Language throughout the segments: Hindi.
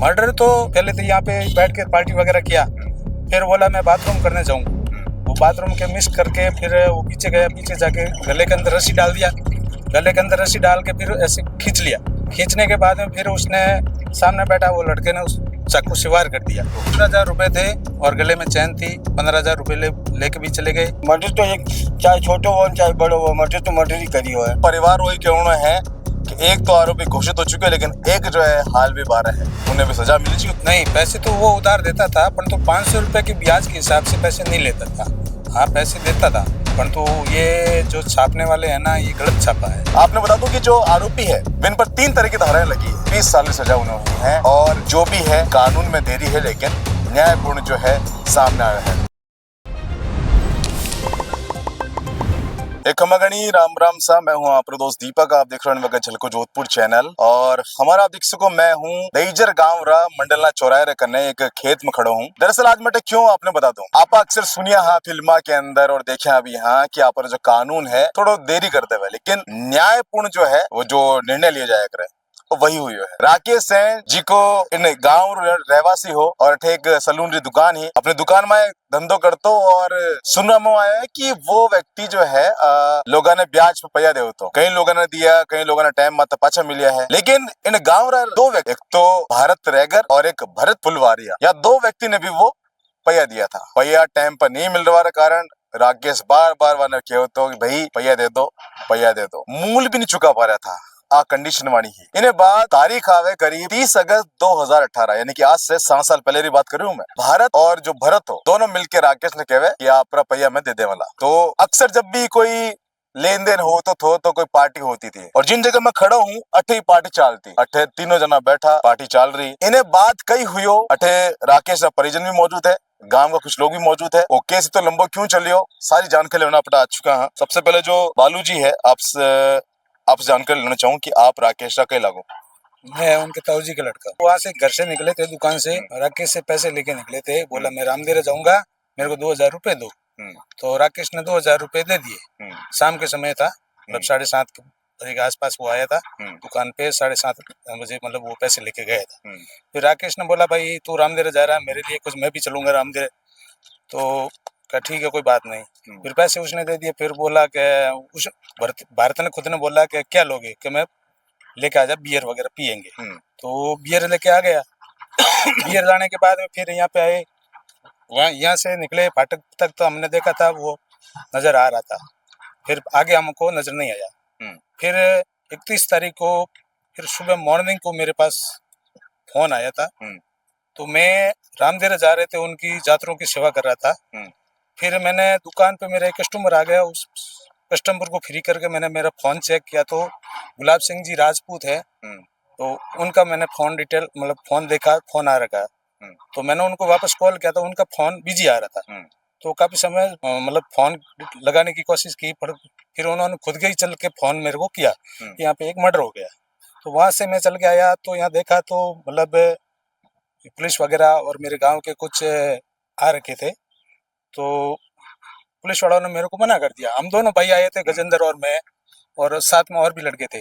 मर्डर तो पहले तो यहाँ पे बैठ के पार्टी वगैरह किया, फिर बोला मैं बाथरूम करने जाऊंगा। वो बाथरूम के मिस करके फिर वो पीछे गया, पीछे जाके गले के अंदर रस्सी डाल दिया, गले के अंदर रस्सी डाल के फिर ऐसे खींच लिया। खींचने के बाद में फिर उसने सामने बैठा वो लड़के ने उस चाकू से वार कर दिया। 15,000 रुपए थे और गले में चैन थी। 15,000 रुपए लेके भी चले गए। मर्डर तो एक चाहे छोटो हो चाहे बड़ो हो, मर्डर तो मर्डर ही करी हो है। परिवार वही कहना है कि एक तो आरोपी घोषित हो चुके हैं, लेकिन एक जो है हाल भी 12 है, उन्हें भी सजा मिली चाहिए। नहीं, पैसे तो वो उधार देता था, परंतु 500 रुपए के ब्याज के हिसाब से पैसे नहीं लेता था। हाँ, पैसे देता था, परंतु ये जो छापने वाले हैं ना, ये गलत छापा है। आपने बता दूं कि जो आरोपी है विन पर 3 तरह की धाराएं लगी है। 20 साल की सजा उन्हें हुई है और जो भी है कानून में देरी है, लेकिन न्यायपूर्ण जो है सामने आया है। एक खमागणी राम राम सा, मैं हूँ आपका दोस्त दीपक। आप देख रहे हैं झलको जोधपुर चैनल और हमारा आप देख सको मैं हूँ दईजर गांव रा मंडलना चौराहे कन्ने एक खेत में खड़ा हूँ। दरअसल आज मैं क्यों आपने बता दूं, आप अक्सर सुनिया हाँ फिल्मा के अंदर और देखे अभी यहाँ कि आप जो कानून है थोड़ा देरी करते हुए, लेकिन न्यायपूर्ण जो है वो जो निर्णय लिया जाया करे तो वही हुई है। राकेश है जी को इन गांव रहवासी हो और एक सलून की दुकान ही अपने दुकान में धंधो करतो और सुनने में आया है कि वो व्यक्ति जो है लोगों ने ब्याज पे पैसा दे तो कई लोगों ने दिया, कई लोगों ने टाइम मत पाछा मिलिया है। लेकिन इन गांव रा 2 व्यक्ति, एक तो भारत रैगर और एक भरत फुलवारिया, या 2 व्यक्ति ने भी वो पैसा दिया था। पैसा टाइम पर नहीं मिल रहा कारण राकेश बार बार वाने कहो तो भाई पैसा दे दो, पैसा दे दो। मूल भी नहीं चुका पा रहा था। कंडीशन वाली ही। इन्हें बाद तारीख आवे करीब 30 अगस्त 2018, यानी कि आज से 7 साल पहले की बात कर रही हूँ मैं। भारत और जो भरत हो दोनों मिलके राकेश ने कहे कि आप रुपया में दे दे वाला। तो अक्सर जब भी कोई लेन देन हो तो कोई पार्टी होती थी और जिन जगह मैं खड़ा हूँ अठे पार्टी चलती, अठे तीनों जना बैठा पार्टी चल रही। इन्हें बात कई हुई हो, अठे राकेश का परिजन भी मौजूद है, गांव का कुछ लोग भी मौजूद है। वो केस तो लंबो क्यों चलियो सारी जानकारी लेना पड़ा आ चुका है। सबसे पहले जो बालू जी है आपसे जानकारी लेना चाहूँ कि आप राकेश का कई लागो। मैं उनके ताऊजी का लड़का। वहाँ से घर से निकले थे दुकान से, राकेश से पैसे लेके निकले थे। बोला मैं रामदेरा जाऊंगा, मेरे को 2,000 रुपए दो। तो राकेश ने 2,000 रुपए दे दिए। शाम के समय था, मतलब 7:30 बजे के आसपास वो आया था दुकान पे। 7:30 बजे मतलब वो पैसे लेके गया था। फिर राकेश ने बोला भाई तू रामदेरा जा रहा है, मेरे लिए कुछ मैं भी चलूंगा रामदेरा। तो कहा ठीक है कोई बात नहीं। फिर पैसे उसने दे दिए। फिर बोला कि उस भारत ने खुद ने बोला कि क्या लोगे, कि मैं लेके आ जा, बियर वगैरह पियेंगे। तो बियर लेके आ गया। बियर लाने के बाद में फिर यहाँ पे आए, वहाँ यहाँ से निकले फाटक तक तो हमने देखा था वो नजर आ रहा था, फिर आगे हमको नजर नहीं आया। फिर 31 तारीख को फिर सुबह मॉर्निंग को मेरे पास फोन आया था। तो मैं रामदेरा जा रहे थे, उनकी यात्रियों की सेवा कर रहा था। फिर मैंने दुकान पे मेरा एक कस्टमर आ गया, उस कस्टमर को फ्री करके मैंने मेरा फोन चेक किया तो गुलाब सिंह जी राजपूत है। तो उनका मैंने फोन डिटेल मतलब फोन देखा, फोन आ रखा। तो मैंने उनको वापस कॉल किया तो उनका फोन बिजी आ रहा था। तो काफी समय मतलब फोन लगाने की कोशिश की, पर फिर उन्होंने खुद के ही चल के फोन मेरे को किया कि यहाँ पे एक मर्डर हो गया। तो वहां से मैं चल के आया तो यहाँ देखा तो मतलब पुलिस वगैरह और मेरे गांव के कुछ आ रखे थे। तो पुलिस वालों ने मेरे को मना कर दिया। हम दोनों भाई आए थे, गजेंद्र और मैं, और साथ में और भी लड़के थे।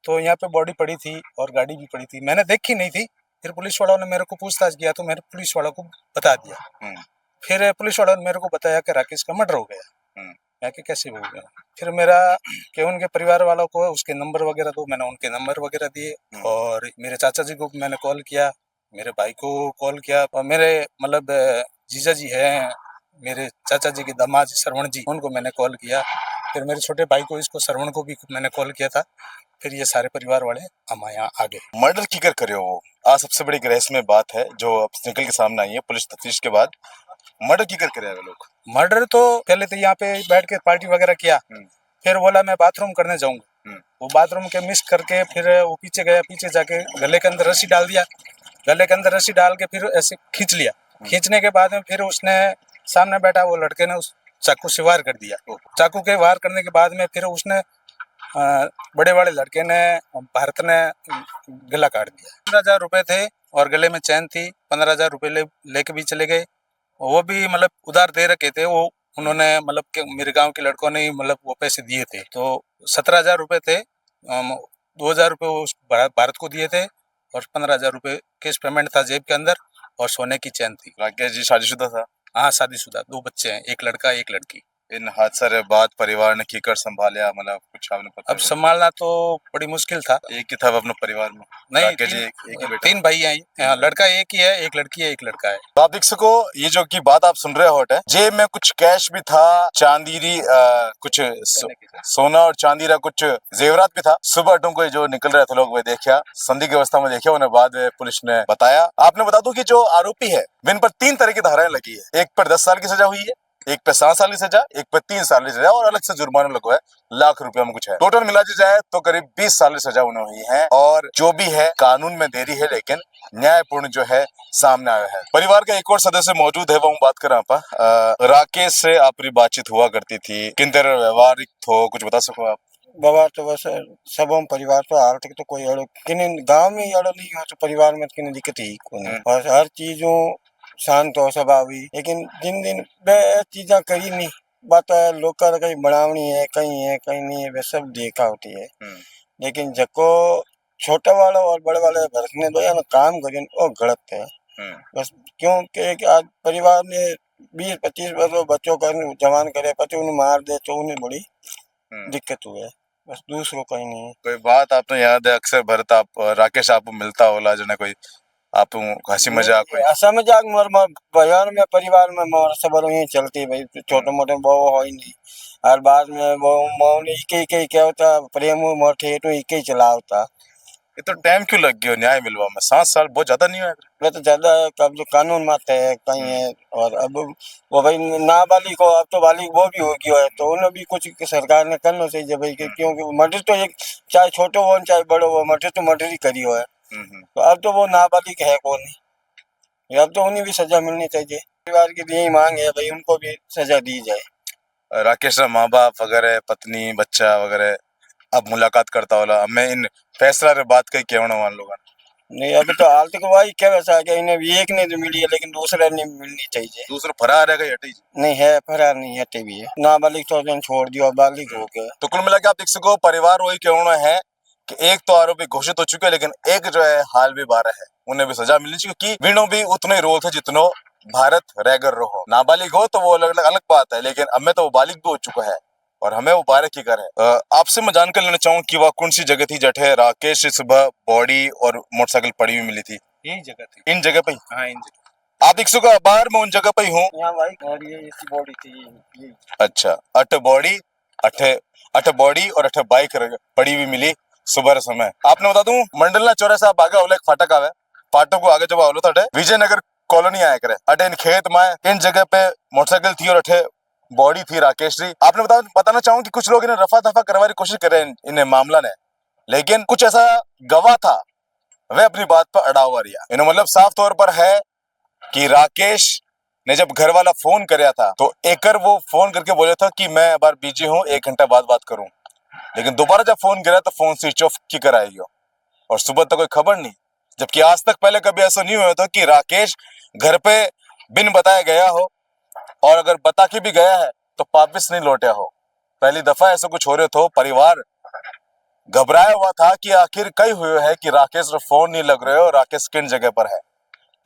तो यहाँ पे बॉडी पड़ी थी और गाड़ी भी पड़ी थी, मैंने देखी नहीं थी। फिर पुलिस वालों ने मेरे को पूछताछ किया तो मैंने पुलिस वालों को बता दिया। फिर पुलिस वालों ने मेरे को बताया कि राकेश का मर्डर हो गया। मैं कि कैसे हो गया। फिर मेरा कि उनके परिवार वालों को उसके नंबर वगैरह दो, मैंने उनके नंबर वगैरह दिए। और मेरे चाचा जी को मैंने कॉल किया, मेरे भाई को कॉल किया, और मेरे मतलब जीजा जी हैं, मेरे चाचा जी के दामाद श्रवण जी, उनको मैंने कॉल किया। फिर मेरे छोटे भाई को, इसको श्रवण को भी मैंने कॉल किया था। फिर ये सारे परिवार वाले हम यहाँ आ गए। मर्डर की कर करे हो आज सबसे बड़ी रहस्यमय बात है जो अब निकल के सामने आई है पुलिस तफ्तीश के बाद। मर्डर की कर करे लोग। मर्डर तो पहले तो यहाँ पे बैठ के पार्टी वगैरह किया, फिर बोला मैं बाथरूम करने जाऊंगा। वो बाथरूम के मिस करके फिर वो पीछे गया, पीछे जाके गले के अंदर रस्सी डाल दिया, गले के अंदर रस्सी डाल के फिर ऐसे खींच लिया। खींचने के बाद में फिर उसने सामने बैठा वो लड़के ने उस चाकू से वार कर दिया। चाकू के वार करने के बाद में फिर उसने बड़े वाले लड़के ने, भारत ने गला काट दिया। 15,000 रुपए थे और गले में चैन थी। 15,000 रुपए लेके भी चले गए। वो भी मतलब उधार दे रखे थे वो, उन्होंने मतलब मेरे गांव के लड़कों ने मतलब वो पैसे दिए थे। तो 17,000 रुपए थे। 2,000 रुपए वो भारत को दिए थे और 15,000 रुपये कैश पेमेंट था जेब के अंदर और सोने की चैन थी। राकेश जी शादीशुदा था? हाँ, शादीशुदा, 2 बच्चे हैं, एक लड़का एक लड़की। इन हादसा रे बाद परिवार ने कीकर संभालिया, मतलब कुछ आपने पता अब संभालना तो बड़ी मुश्किल था। एक ही था अपने परिवार में? नहीं, राकेश जी एक ही बेटा? 3 भाई हैं। हाँ, लड़का एक ही है, एक लड़की है, एक लड़का है। तो आप देख सको, ये जो की बात आप सुन रहे हो, जेब में कुछ कैश भी था, चांदीरी कुछ सोना और चांदी का कुछ जेवरात भी था। सुबह को जो निकल रहे थे लोग वे देखा, संदिग्ध की अवस्था में देखा, उन्हें बाद में पुलिस ने बताया। आपने बता दूं कि जो आरोपी है विन पर 3 तरह की धाराएं लगी है। एक पर 10 साल की सजा हुई है, एक पे 7 साल की सजा, एक पे 3 साल की सजा और अलग से जुर्माना लगा है, लाख रुपया में कुछ है। टोटल मिला जाए तो करीब 20 साल की सजा उन्हें हुई है। और जो भी है कानून में देरी है, लेकिन न्यायपूर्ण जो है सामने आया है। परिवार का एक और सदस्य मौजूद है, वो हम बात कर रहे हैं। राकेश से आपकी बातचीत हुआ करती थी, किन तरह व्यवहारिक हो, कुछ बता सको आप? बाबा तो बस सब हम परिवार तो हाल तक तो कोई अड़ो किन गांव में ही अड़ो नहीं हो तो परिवार में किन दिक्कत ही कोई और हर चीजों शांत हो स्वभाव हुई। लेकिन जिन दिन वे चीजा करी नहीं बात लोग का कहीं बनावनी है कहीं नहीं है, वे सब देखा होती है। लेकिन जको छोटा वाला और बड़े वाले भरकने दो या ना काम करें वो गलत है। बस क्योंकि आज परिवार ने 20-25 वर्ष बच्चों का जवान करे पति उन्हें मार दे तो उन्हें बड़ी दिक्कत हुई है। बस दूसरों का ही नहीं है। कोई बात आपने याद है अक्सर भरत आप राकेश आपको मिलता होला जो कोई आप हंसी मजाक कोई ऐसा मजाक मोर बयान में परिवार में मोर सब यही चलती भाई छोटे मोटे वो हो ही नहीं। हर बाद में वो मौन इके क्या होता प्रेम मोर ठेठ इके ही चलावता। ये तो टाइम क्यों लग गया न्याय मिलवा में? 7 साल बहुत ज्यादा नहीं हुआ? वे तो ज्यादा कब जो कानून माते है कहीं है। और अब वो भाई नाबालिग को अब तो बालिग वो भी हो गया है तो उन्हें भी कुछ सरकार ने करना चाहिए भाई क्योंकि मर्डर तो एक चाहे छोटे हो चाहे बड़े हो मर्डर तो मर्डर ही करी हो है। तो अब तो वो नाबालिग है कौन, अब तो उन्हें भी सजा मिलनी चाहिए। परिवार की यही मांग है भाई उनको भी सजा दी जाए। राकेश का माँ बाप वगैरह पत्नी बच्चा वगैरह अब मुलाकात करता होला, मैं इन फैसला रे बात कही केवण मान लोग नहीं अभी तो हाल तक वही क्या वैसा गया इन्हें भी एक ने तो मिली है लेकिन दूसरे ने मिलनी चाहिए। दूसरा फरार है गई हटी नहीं है फरार नहीं हटे भी है नाबालिग तो छोड़ दिया बालिग हो गया। तो कुल मिला के आप देख सको परिवार वही केवण है कि एक तो आरोपी घोषित हो चुके हैं, लेकिन एक जो है हाल भी बारह है, उन्हें भी सजा मिलनी चाहिए क्योंकि विनो भी उतने ही रोल थे जितनो भारत रैगर रहो। नाबालिग हो तो वो अलग बात है, लेकिन अब में तो वो बालिग भी हो चुका है और हमें वो बारह की कर है। आपसे मैं जानकर लेना चाहूँ कि वह कौन सी जगह थी जठे राकेश से सुबह बॉडी और मोटरसाइकिल पड़ी हुई मिली थी? यही जगह थी। इन जगह पे? हाँ, इन जगह। आप देख सको बाहर मैं उन जगह पे ही हूँ। और ये इसी बॉडी थी। अच्छा, अठ बॉडी और अठ बाइक पड़ी हुई मिली सुबह के समय। आपने बता दूं मंडलना चौरासा आगे होला एक फाटक आवे, फाटक को आगे जब आवलो तो विजयनगर कॉलोनी आया करे। अटे इन खेत में इन जगह पे मोटरसाइकिल थी और अठे बॉडी थी राकेश जी। आपने बताना चाहूँ कि कुछ लोग इन्हें रफा दफा करवाने की कोशिश कर रहे हैं इन्हें मामला ने, लेकिन कुछ ऐसा गवाह था वह अपनी बात पर अड़ा हुआ रहा। इन्हें मतलब साफ तौर पर है कि राकेश ने जब घर वाला फोन कराया था तो एकर वो फोन करके बोला था कि मैं बार बिजी हूँ 1 घंटा बाद बात करूं, लेकिन दोबारा जब फोन कराया तो फोन स्विच ऑफ की कराई और सुबह तक कोई खबर नहीं। जबकि आज तक पहले कभी ऐसा नहीं हुआ था कि राकेश घर पे बिन बताया गया हो और अगर बता के भी गया है तो वापिस नहीं लौटा हो। पहली दफा ऐसा कुछ हो रहे तो परिवार घबराया हुआ था कि आखिर कई हुए है कि राकेश फोन नहीं लग रहे हो, राकेश किन जगह पर है।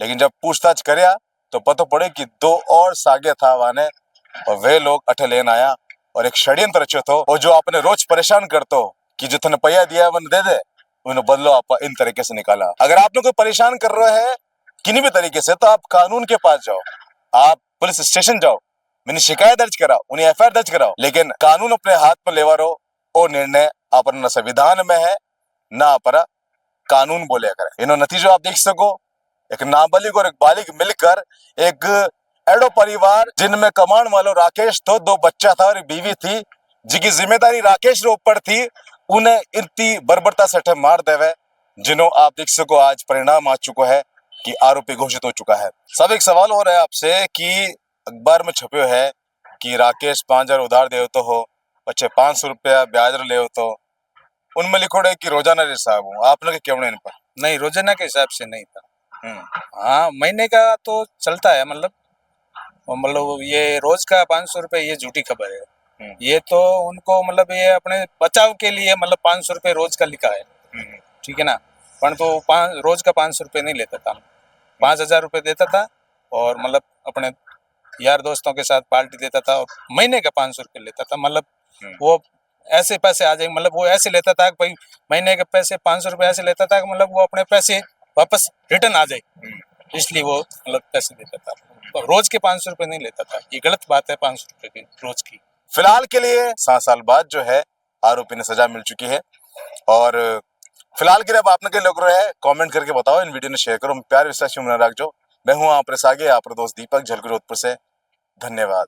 लेकिन जब पूछताछ करया तो पता पड़े कि 2 और सागे था वाने और वे लोग अठ लेन आया और एक षड्यंत्र रचो तो और जो आपने रोज परेशान करते हो कि जो तने पैया दिया वन दे दे उन्हें बदलो आप इन तरीके से निकाला। अगर आपने कोई परेशान कर रहे है किन्हीं भी तरीके से तो आप कानून के पास जाओ, आप पुलिस स्टेशन जाओ, मैंने शिकायत दर्ज करा, उन्हें FIR दर्ज कराओ, लेकिन कानून अपने हाथ में लेवा रहो और निर्णय अपना संविधान में है ना पर कानून बोले करे। इन्हों नतीजों आप देख सको एक नाबालिग और एक बालिग मिलकर एक एडो परिवार जिनमें कमांड वालो राकेश तो 2 बच्चा था और एक बीवी थी जिनकी जिम्मेदारी राकेश के ऊपर थी, उन्हें इतनी बर्बरता से मार देवे जिन्हों आप देख सको आज परिणाम आ चुका है कि आरोपी घोषित हो चुका है। सब एक सवाल हो रहा है आपसे कि अखबार में छपे है कि राकेश 5,000 उधार दे तो हो बच्चे 500 रुपया ब्याज ले हो तो उनमें लिखो है कि रोजाना हिसाब हो। आपने क्यों इन पर? नहीं, रोजाना के हिसाब से नहीं था। हाँ, महीने का तो चलता है, मतलब ये रोज का 500 रुपए ये झूठी खबर है। ये तो उनको मतलब ये अपने बचाव के लिए मतलब 500 रुपए रोज का लिखा है, ठीक है ना। परंतु रोज का 500 रुपये नहीं लेता था, 5,000 रुपये देता था और मतलब अपने यार दोस्तों के साथ पार्टी देता था और महीने का 500 रुपये लेता था। मतलब वो ऐसे पैसे आ जाएंगे, मतलब वो ऐसे लेता था कि भाई महीने के पैसे 500 रुपये ऐसे लेता था कि मतलब वो अपने पैसे वापस रिटर्न आ जाए, इसलिए वो मतलब पैसे देता था। तो रोज के 500 रुपये नहीं लेता था, ये गलत बात है 500 रुपये की रोज की। फिलहाल के लिए 7 साल बाद जो है आरोपी ने सजा मिल चुकी है। और फिलहाल के लिए अब आपने क्या लग रहा है कमेंट करके बताओ, इन वीडियो ने शेयर करो। प्यार विश्वास रख जो। मैं हूँ आप आगे आपका दोस्त दीपक, झलको जोधपुर से। धन्यवाद।